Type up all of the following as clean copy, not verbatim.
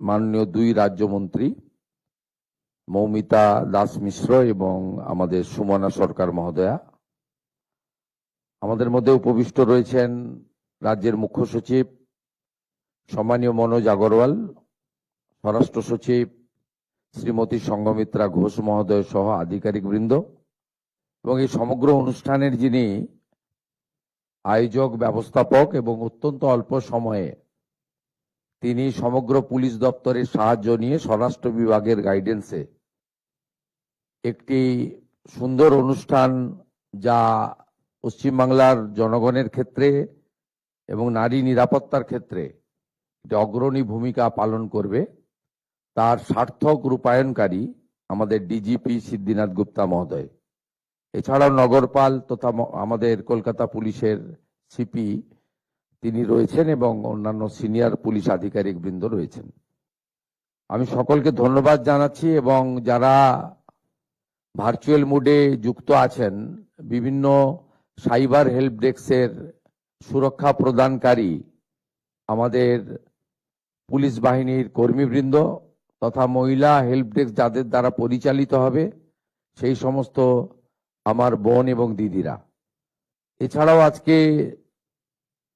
মাননীয় দুই রাজ্যমন্ত্রী মৌমিতা দাস মিশ্র এবং আমাদের সুমনা সরকার মহোদয়া, আমাদের মধ্যে উপবিষ্ট রয়েছেন রাজ্যের মুখ্য সচিব সম্মানীয় মনোজ আগরওয়াল, স্বরাষ্ট্র সচিব শ্রীমতী সংঘমিত্রা ঘোষ মহোদয় সহ আধিকারিকবৃন্দ এবং এই সমগ্র অনুষ্ঠানের যিনি আয়োজক ব্যবস্থাপক এবং অত্যন্ত অল্প সময়ে তিনি সমগ্র পুলিশ দপ্তরের সাহায্য নিয়ে স্বরাষ্ট্র বিভাগের গাইডেন্সে একটি সুন্দর অনুষ্ঠান যা পশ্চিমবাংলার জনগণের ক্ষেত্রে এবং নারী নিরাপত্তার ক্ষেত্রে অগ্রণী ভূমিকা পালন করবে, তার সার্থক রূপায়ণকারী আমাদের ডিজিপি সিদ্ধিনাথ গুপ্তা মহোদয়, এছাড়াও নগরপাল তথা আমাদের কলকাতা পুলিশের সিপি তিনি রয়েছেন এবং অন্যান্য সিনিয়র পুলিশ আধিকারিক বৃন্দ রয়েছেন। আমি সকলকে ধন্যবাদ জানাচ্ছি এবং যারা ভার্চুয়াল মোডে যুক্ত আছেন, বিভিন্ন সাইবার হেল্প ডেস্কের সুরক্ষা প্রদানকারী আমাদের পুলিশ বাহিনীর কর্মীবৃন্দ তথা মহিলা হেল্প ডেস্ক যাদের দ্বারা পরিচালিত হবে সেই সমস্ত আমার বোন এবং দিদিরা, এছাড়াও আজকে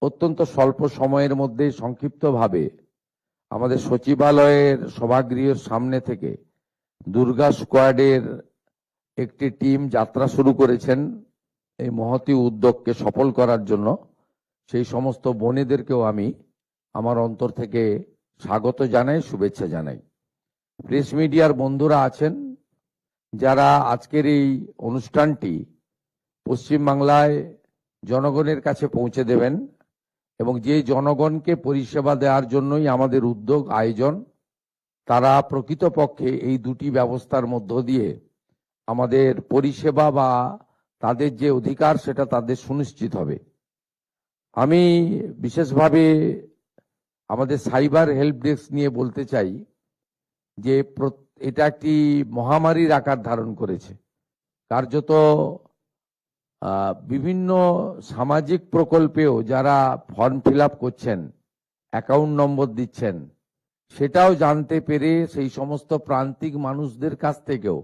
অত্যন্ত স্বল্প সময়ের মধ্যে সংক্ষিপ্তভাবে আমাদের সচিবালয়ের সভাগৃহের সামনে থেকে দুর্গা স্কোয়াডের একটি টিম যাত্রা শুরু করেছেন এই মহতী উদ্যোগকে সফল করার জন্য। সেই সমস্ত বোনেদেরকেও আমি আমার অন্তর থেকে স্বাগত জানাই, শুভেচ্ছা জানাই। প্রেস মিডিয়ার বন্ধুরা আছেন যারা আজকের এই অনুষ্ঠানটি পশ্চিমবাংলায় জনগণের কাছে পৌঁছে দেবেন এবং যে জনগণকে পরিষেবা দেওয়ার জন্যই আমাদের উদ্যোগ আয়োজন, তারা প্রকৃতপক্ষে এই দুটি ব্যবস্থার মধ্য দিয়ে আমাদের পরিষেবা বা তাদের যে অধিকার সেটা তাদের সুনিশ্চিত হবে। আমি বিশেষভাবে আমাদের সাইবার হেল্প ডেস্ক নিয়ে বলতে চাই যে এটা একটি মহামারীর আকার ধারণ করেছে। কার্যত বিভিন্ন সামাজিক প্রকল্পেও যারা ফর্ম ফিল আপ করছেন, অ্যাকাউন্ট নম্বর দিচ্ছেন, সেটাও জানতে পেরে সেই সমস্ত প্রান্তিক মানুষদের কাছ থেকেও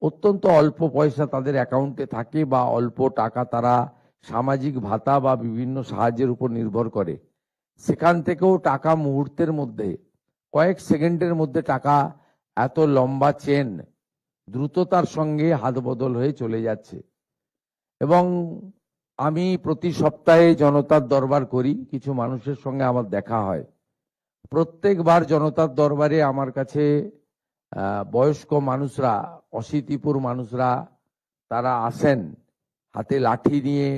অত্যন্ত অল্প পয়সা তাদের অ্যাকাউন্টে থাকে বা অল্প টাকা তারা সামাজিক ভাতা বা বিভিন্ন সাহায্যের উপর নির্ভর করে, সেখান থেকেও টাকা মুহূর্তের মধ্যে কয়েক সেকেন্ডের মধ্যে টাকা এত লম্বা চেন দ্রুততার সঙ্গে হাত বদল হয়ে চলে যাচ্ছে। এবং আমি প্রতি সপ্তাহে জনতার দরবার করি, কিছু মানুষের সঙ্গে আমার দেখা হয়। প্রত্যেকবার জনতার দরবারে আমার কাছে বয়স্ক মানুষরা, অশীতিপুর মানুষরা তারা আসেন হাতে লাঠি নিয়ে,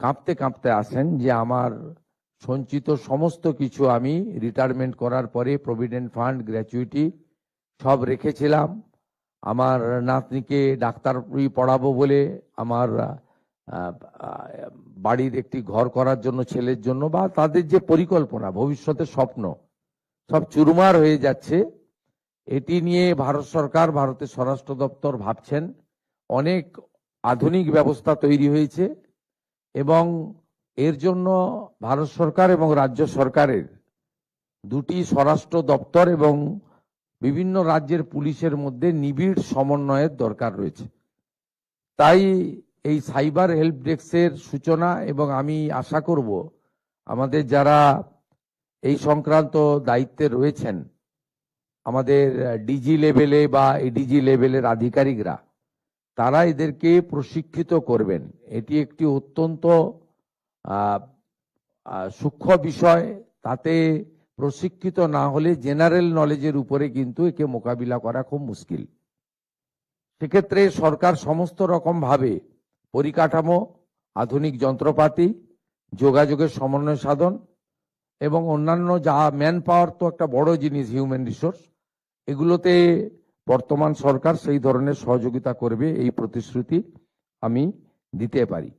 কাঁপতে কাঁপতে আসেন যে আমার সঞ্চিত সমস্ত কিছু আমি রিটায়ারমেন্ট করার পরে প্রভিডেন্ট ফান্ড, গ্র্যাচুইটি সব রেখেছিলাম। আমার নাতনিকে ডাক্তার পড়াবো বলে, আমার বাড়ির একটি ঘর করার জন্য ছেলের জন্য, বা তাদের যে পরিকল্পনা ভবিষ্যতের স্বপ্ন সব চুরমার হয়ে যাচ্ছে। এটি নিয়ে ভারত সরকার, ভারতের স্বরাষ্ট্র দপ্তর ভাবছেন। অনেক আধুনিক ব্যবস্থা তৈরি হয়েছে এবং এর জন্য ভারত সরকার এবং রাজ্য সরকারের দুটি স্বরাষ্ট্র দপ্তর এবং বিভিন্ন রাজ্যের পুলিশের মধ্যে নিবিড় সমন্বয়ের দরকার রয়েছে। তাই এই সাইবার হেল্প ডেস্কের সূচনা, এবং আমি আশা করব আমাদের যারা এই সংক্রান্ত দায়িত্বে রয়েছেন, আমাদের ডিজি লেভেলে বা এডিজি লেভেলের আধিকারিকরা, তারা এদেরকে প্রশিক্ষিত করবেন। এটি একটি অত্যন্ত সূক্ষ্ম বিষয়, তাতে প্রশিক্ষিত না হলে জেনারেল নলেজের উপরে কিন্তু একে মোকাবিলা করা খুব মুশকিল। সেক্ষেত্রে সরকার সমস্ত রকম ভাবে পরিকাঠামো, আধুনিক যন্ত্রপাতি, যোগাযোগের সমন্বয় সাধন এবং অন্যান্য যা ম্যান পাওয়ার তো একটা বড় জিনিস, হিউম্যান রিসোর্স, এগুলোতে বর্তমান সরকার সেই ধরনের সহযোগিতা করবে, এই প্রতিশ্রুতি আমি দিতে পারি।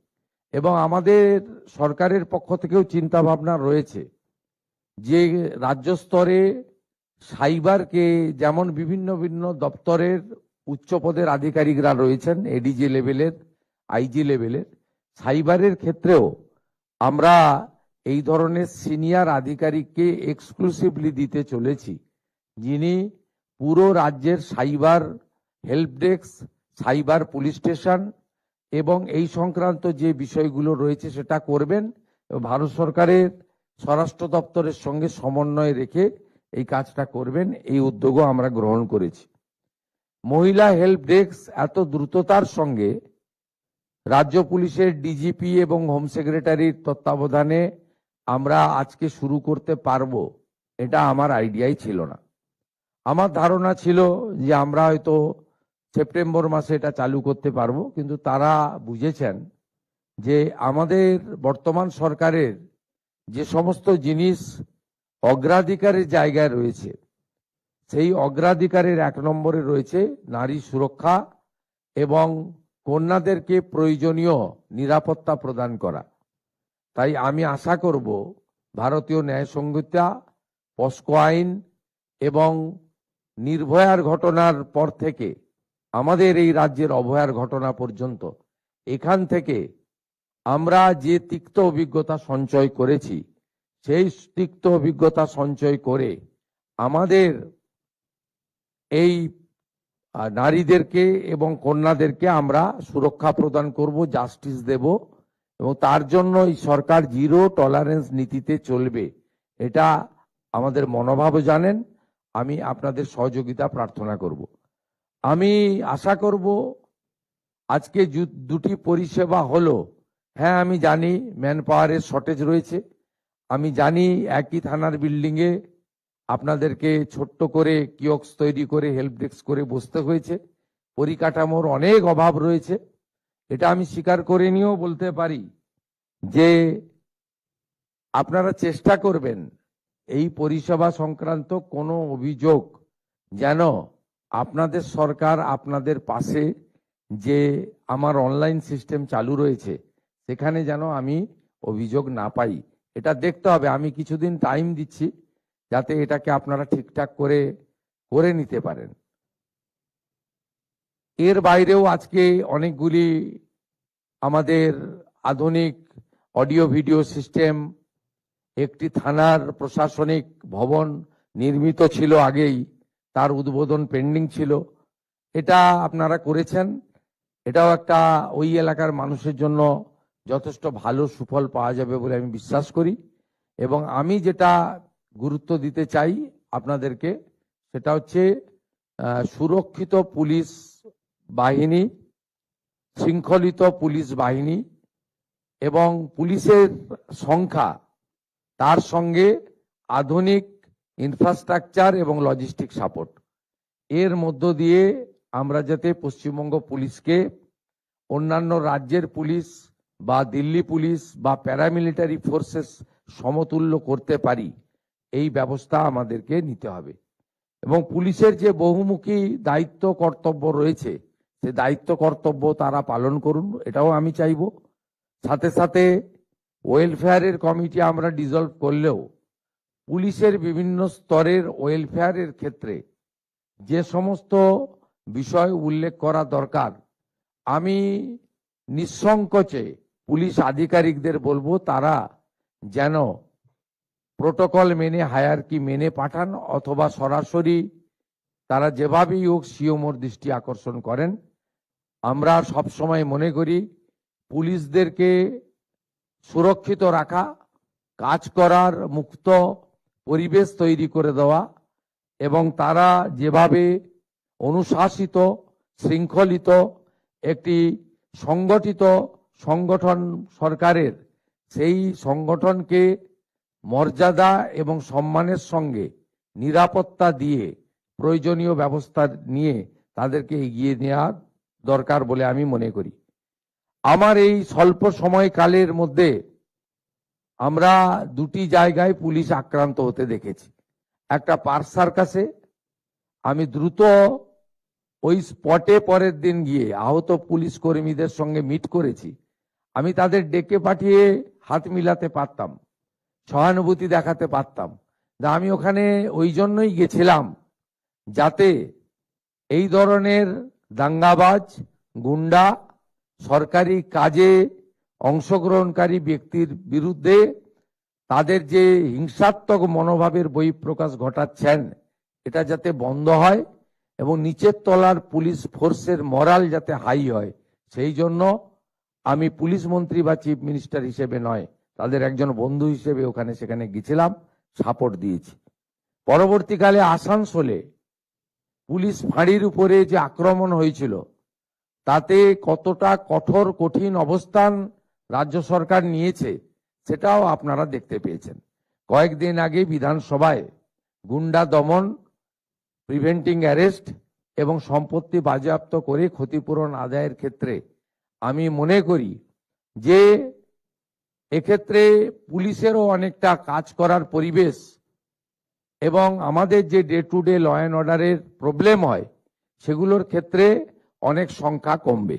এবং আমাদের সরকারের পক্ষ থেকেও চিন্তা ভাবনা রয়েছে যে রাজ্য স্তরে সাইবারকে, যেমন বিভিন্ন বিভিন্ন দপ্তরের উচ্চ পদের আধিকারিকরা রয়েছেন, এডিজি লেভেলের, আইজি লেভেলের, সাইবারের ক্ষেত্রেও আমরা এই ধরনের সিনিয়র আধিকারিককে এক্সক্লুসিভলি দিতে চলেছি, যিনি পুরো রাজ্যের cyber help desk, cyber police station এবং এই সংক্রান্ত যে বিষয়গুলো রয়েছে সেটা করবেন। ভারত সরকারের স্বরাষ্ট্র দপ্তরের সঙ্গে সমন্বয় রেখে এই কাজটা করবেন, এই উদ্যোগও আমরা গ্রহণ করেছি। মহিলা হেল্প ডেস্ক এত দ্রুততার সঙ্গে রাজ্য পুলিশের ডিজিপি এবং হোম সেক্রেটারির তত্ত্বাবধানে আমরা আজকে শুরু করতে পারবো, এটা আমার আইডিয়াই ছিল না। আমার ধারণা ছিল যে আমরা হয়তো সেপ্টেম্বর মাসে এটা চালু করতে পারবো, কিন্তু তারা বুঝেছেন যে আমাদের বর্তমান সরকারের যে সমস্ত জিনিস অগ্রাধিকারের জায়গায় রয়েছে, সেই অগ্রাধিকারের 1 নম্বরে রয়েছে নারী সুরক্ষা এবং কন্যাদেরকে প্রয়োজনীয় নিরাপত্তা প্রদান করা। তাই আমি আশা করব ভারতীয় ন্যায় সংহিতা, পস্কো আইন এবং নির্ভয়ার ঘটনার পর থেকে আমাদের এই রাজ্যের অভয়ার ঘটনা পর্যন্ত এখান থেকে আমরা যে তিক্ত অভিজ্ঞতা সঞ্চয় করেছি, সেই তিক্ত অভিজ্ঞতা সঞ্চয় করে আমাদের এই নারীদেরকে এবং কন্যাদেরকে আমরা সুরক্ষা প্রদান করব, জাস্টিস দেব, এবং তার জন্য এই সরকার জিরো টলারেন্স নীতিতে চলবে। এটা আমাদের মনোভাবও জানেন। আমি আপনাদের সহযোগিতা প্রার্থনা করব। আমি আশা করব আজকে দুটি পরিষেবা হলো। হ্যাঁ, আমি জানি ম্যান পাওয়ারের শর্টেজ রয়েছে, আমি জানি একই থানার বিল্ডিংয়ে আপনাদেরকে ছোট্ট করে কিয়স্ক তৈরি করে হেল্প ডেস্ক করে বসতে হয়েছে, পরিকাঠামোর অনেক অভাব রয়েছে। এটা আমি স্বীকার করে নিয়েও বলতে পারি যে আপনারা চেষ্টা করবেন এই পরিষেবা সংক্রান্ত কোনো অভিযোগ যেন আপনাদের সরকার আপনাদের পাশে যে আমার অনলাইন সিস্টেম চালু রয়েছে সেখানে যেন আমি অভিযোগ না পাই, এটা দেখতে হবে। আমি কিছুদিন টাইম দিচ্ছি যাতে এটাকে আপনারা ঠিকঠাক করে নিতে পারেন। এর বাইরেও আজকে অনেকগুলি আমাদের আধুনিক অডিও ভিডিও সিস্টেম, একটি থানার প্রশাসনিক ভবন নির্মিত ছিল আগেই, তার উদ্বোধন পেন্ডিং ছিল, এটা আপনারা করেছেন। এটাও একটা ওই এলাকার মানুষের জন্য যথেষ্ট ভালো সুফল পাওয়া যাবে বলে আমি বিশ্বাস করি। এবং আমি যেটা গুরুত্ব দিতে চাই আপনাদেরকে, সেটা হচ্ছে সুরক্ষিত পুলিশ বাহিনী, শৃঙ্খলিত পুলিশ বাহিনী এবং পুলিশের সংখ্যা, তার সঙ্গে আধুনিক ইনফ্রাস্ট্রাকচার এবং লজিস্টিক সাপোর্ট, এর মধ্য দিয়ে আমরা যাতে পশ্চিমবঙ্গ পুলিশকে অন্যান্য রাজ্যের পুলিশ বা দিল্লি পুলিশ বা প্যারামিলিটারি ফোর্সেস সমতুল্য করতে পারি, এই ব্যবস্থা আমাদেরকে নিতে হবে। এবং পুলিশের যে বহুমুখী দায়িত্ব কর্তব্য রয়েছে, সে দায়িত্ব কর্তব্য তারা পালন করুন, এটাও আমি চাইব। সাথে সাথে ওয়েলফেয়ারের কমিটি আমরা ডিসলভ করলেও পুলিশের বিভিন্ন স্তরের ওয়েলফেয়ারের ক্ষেত্রে যে সমস্ত বিষয় উল্লেখ করা দরকার, আমি নিঃসংকোচে পুলিশ আধিকারিকদের বলবো তারা যেন প্রোটোকল মেনে, হায়ারকি মেনে পাঠান, অথবা সরাসরি তারা যেভাবেই হোক সিওমোর দৃষ্টি আকর্ষণ করেন। আমরা সব সময় মনে করি পুলিশদেরকে সুরক্ষিত রাখা, কাজ করার মুক্ত পরিবেশ তৈরি করে দেওয়া এবং তারা যেভাবে অনুশাসিত, শৃঙ্খলিত একটি সংগঠিত সংগঠন সরকারের, সেই সংগঠনকে মর্যাদা এবং সম্মানের সঙ্গে নিরাপত্তা দিয়ে প্রয়োজনীয় ব্যবস্থা নিয়ে তাদেরকে এগিয়ে নেওয়া দরকার বলে আমি মনে করি। আমার এই স্বল্প সময়কালের মধ্যে আমরা দুটি জায়গায় পুলিশ আক্রান্ত হতে দেখেছি। একটা পার্ক সার্কাসে আমি দ্রুত ওই স্পটে পরের দিন গিয়ে আহত পুলিশ কর্মীদের সঙ্গে মিট করেছি। আমি তাদের ডেকে পাঠিয়ে হাত মিলাতে পারতাম, সহানুভূতি দেখাতে পারতাম। আমি ওখানে ওই জন্যই গেছিলাম যাতে এই ধরনের দাঙ্গাবাজ, গুন্ডা, সরকারি কাজে অংশগ্রহণকারী ব্যক্তির বিরুদ্ধে তাদের যে হিংসাত্মক মনোভাবের বহিঃপ্রকাশ ঘটাচ্ছেন, এটা যাতে বন্ধ হয় এবং নিচের তলার পুলিশ ফোর্সের মরাল যাতে হাই হয়, সেই জন্য আমি পুলিশ মন্ত্রী বা চিফ মিনিস্টার হিসেবে নয়, তাদের একজন বন্ধু হিসেবে ওখানে সেখানে গেছিলাম, সাপোর্ট দিয়েছি। পরবর্তীকালে আসানসোলে পুলিশ ফাঁড়ির উপরে যে আক্রমণ হয়েছিল, তাতে কতটা কঠোর কঠিন অবস্থান রাজ্য সরকার নিয়েছে সেটাও আপনারা দেখতে পেয়েছেন। কয়েকদিন আগে বিধানসভায় গুন্ডা দমন, প্রিভেন্টিং অ্যারেস্ট এবং সম্পত্তি বাজেয়াপ্ত করে ক্ষতিপূরণ আদায়ের ক্ষেত্রে আমি মনে করি যে এক্ষেত্রে পুলিশেরও অনেকটা কাজ করার পরিবেশ এবং আমাদের যে day to day law and অর্ডারের প্রবলেম হয় সেগুলোর ক্ষেত্রে অনেক সংখ্যা কমবে।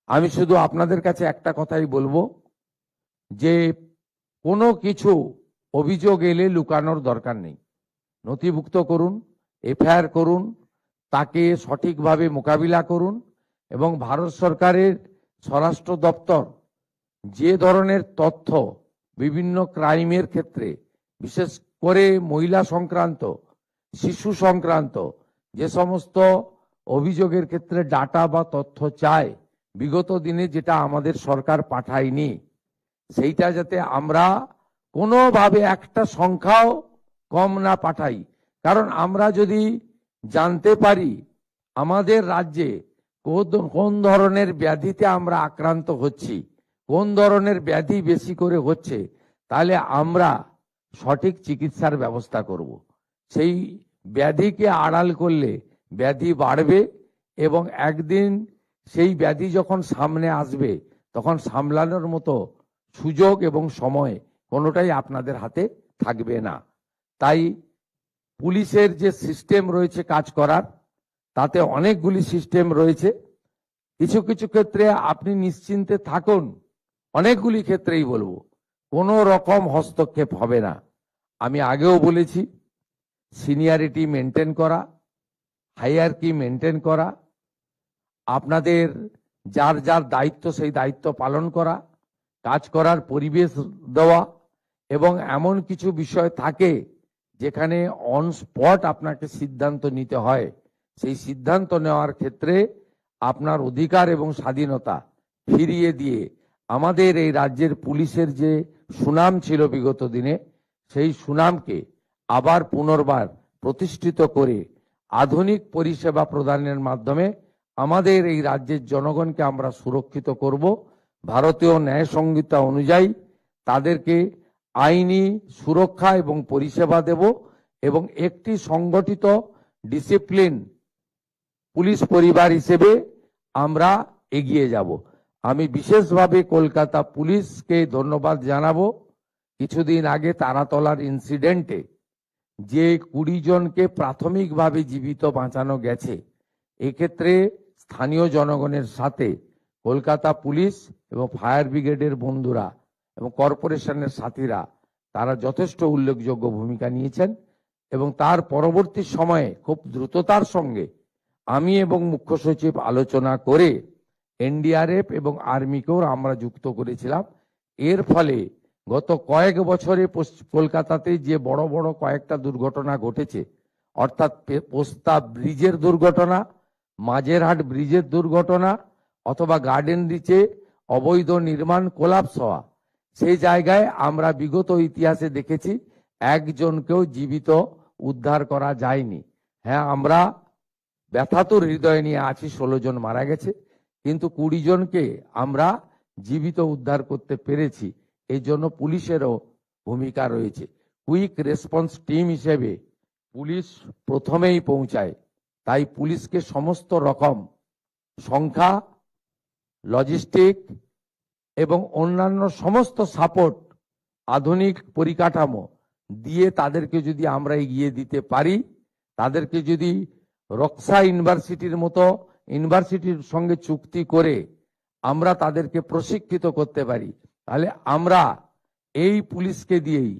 আমি শুধু আপনাদের কাছে একটা কথাই বলবো যে কোনো কিছু অভিযোগ এলে লুকানোর দরকার নেই, নথিভুক্ত করুন, এফআইআর করুন, তাকে সঠিকভাবে মোকাবিলা করুন এবং ভারত সরকারের স্বরাষ্ট্র দপ্তর যে ধরনের তথ্য বিভিন্ন ক্রাইমের ক্ষেত্রে, বিশেষ করে মহিলা সংক্রান্ত, শিশু সংক্রান্ত যে সমস্ত অভিযোগের ক্ষেত্রে ডাটা বা তথ্য চায়, বিগত দিনে যেটা আমাদের সরকার পাঠায়নি, সেইটা যাতে আমরা কোনোভাবে একটা সংখ্যাও কম না পাঠাই। কারণ আমরা যদি জানতে পারি আমাদের রাজ্যে কোন ধরনের ব্যাধিতে আমরা আক্রান্ত হচ্ছি, কোন ধরনের ব্যাধি বেশি করে হচ্ছে, তাহলে আমরা সঠিক চিকিৎসার ব্যবস্থা করব। সেই ব্যাধিকে আড়াল করলে ব্যাধি বাড়বে এবং একদিন সেই ব্যাধি যখন সামনে আসবে তখন সামলানোর মতো সুযোগ এবং সময় কোনোটাই আপনাদের হাতে থাকবে না। তাই পুলিশের যে সিস্টেম রয়েছে কাজ করার, তাতে অনেকগুলি সিস্টেম রয়েছে। কিছু কিছু ক্ষেত্রে আপনি নিশ্চিন্তে থাকুন, অনেকগুলি ক্ষেত্রেই বলবো কোনো রকম হস্তক্ষেপ হবে না। আমি আগেও বলেছি, সিনিয়রিটি মেনটেন করা, হায়ারকি মেনটেন করা, আপনাদের যার যার দায়িত্ব সেই দায়িত্ব পালন করা, কাজ করার পরিবেশ দেওয়া এবং এমন কিছু বিষয় থাকে যেখানে অন স্পট আপনাকে সিদ্ধান্ত নিতে হয়, সেই সিদ্ধান্ত নেওয়ার ক্ষেত্রে আপনার অধিকার এবং স্বাধীনতা ফিরিয়ে দিয়ে আমাদের এই রাজ্যের পুলিশের যে সুনাম ছিল বিগত দিনে, সেই সুনামকে আবার পুনর্বার প্রতিষ্ঠিত করে আধুনিক পরিষেবা প্রদানের মাধ্যমে আমাদের এই রাজ্যের জনগণকে আমরা সুরক্ষিত করব। ভারতীয় ন্যায় সংহিতা অনুযায়ী তাদেরকে আইনি সুরক্ষা এবং পরিষেবা দেব এবং একটি সংগঠিত ডিসিপ্লিন পুলিশ পরিবার হিসেবে আমরা এগিয়ে যাব। আমি বিশেষভাবে কলকাতা পুলিশকে ধন্যবাদ জানাবো। কিছুদিন আগে তারাতলার ইনসিডেন্টে যে 20 জনকে প্রাথমিকভাবে জীবিত বাঁচানো গেছে, এক্ষেত্রে স্থানীয় জনগণের সাথে কলকাতা পুলিশ এবং ফায়ার ব্রিগেডের বন্ধুরা এবং কর্পোরেশনের সাথীরা তারা যথেষ্ট উল্লেখযোগ্য ভূমিকা নিয়েছেন এবং তার পরবর্তী সময়ে খুব দ্রুততার সঙ্গে আমি এবং মুখ্য সচিব আলোচনা করে এনডিআরএফ এবং আর্মিকেও আমরা যুক্ত করেছিলাম। এর ফলে গত কয়েক বছরে কলকাতাতে যে বড় বড় কয়েকটা দুর্ঘটনা ঘটেছে, অর্থাৎ পোস্তা ব্রিজের দুর্ঘটনা, মাঝেরহাট ব্রিজের দুর্ঘটনা অথবা গার্ডেন রিচে অবৈধ নির্মাণ কোলাপস হওয়া, সেই জায়গায় আমরা বিগত ইতিহাসে দেখেছি একজনকেও জীবিত উদ্ধার করা যায়নি। হ্যাঁ, আমরা ব্যথাতুর হৃদয় নিয়ে আছি, 16 জন মারা গেছে, কিন্তু 20 জনকে আমরা জীবিত উদ্ধার করতে পেরেছি। এই জন্য পুলিশেরও ভূমিকা রয়েছে। কুইক রেসপন্স টিম হিসেবে পুলিশ প্রথমেই পৌঁছায়, তাই পুলিশকে সমস্ত রকম সংখ্যা, লজিস্টিক এবং অন্যান্য সমস্ত সাপোর্ট, আধুনিক পরিকাঠামো দিয়ে তাদেরকে যদি আমরা এগিয়ে দিতে পারি, তাদেরকে যদি রক্সা ইউনিভার্সিটির মতো ইউনিভার্সিটির সঙ্গে চুক্তি করে আমরা তাদেরকে প্রশিক্ষিত করতে পারি, তাহলে আমরা এই পুলিশকে দিয়েই